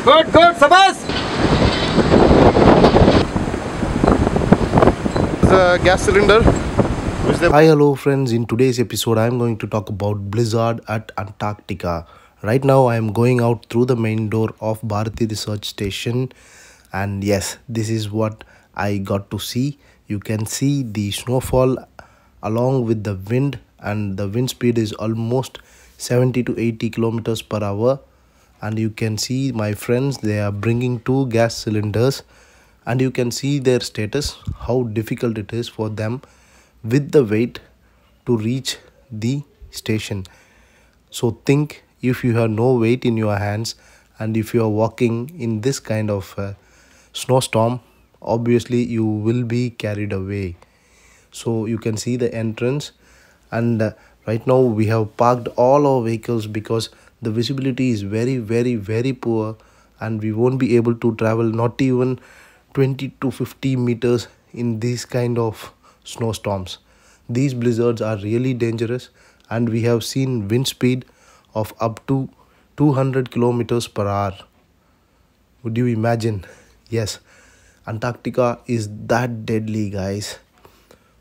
Good, good, Sabas. The gas cylinder. Hi, hello friends. In today's episode, I am going to talk about blizzard at Antarctica. Right now, I am going out through the main door of Bharati Research Station, and yes, this is what I got to see. You can see the snowfall along with the wind, and the wind speed is almost 70 to 80 kilometers per hour. And you can see my friends, they are bringing two gas cylinders, and you can see their status, how difficult it is for them with the weight to reach the station. So think, if you have no weight in your hands and if you are walking in this kind of snowstorm, obviously you will be carried away. So you can see the entrance, and right now we have parked all our vehicles because the visibility is very poor, and we won't be able to travel not even 20 to 50 meters in these kind of snowstorms. These blizzards are really dangerous, and we have seen wind speed of up to 200 kilometers per hour. Would you imagine? Yes, Antarctica is that deadly, guys.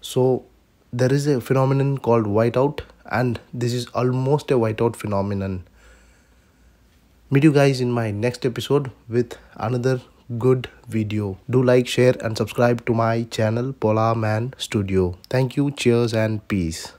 So there is a phenomenon called whiteout, and this is almost a whiteout phenomenon. Meet you guys in my next episode with another good video. Do like, share and subscribe to my channel Polar Man Studio. Thank you, cheers and peace.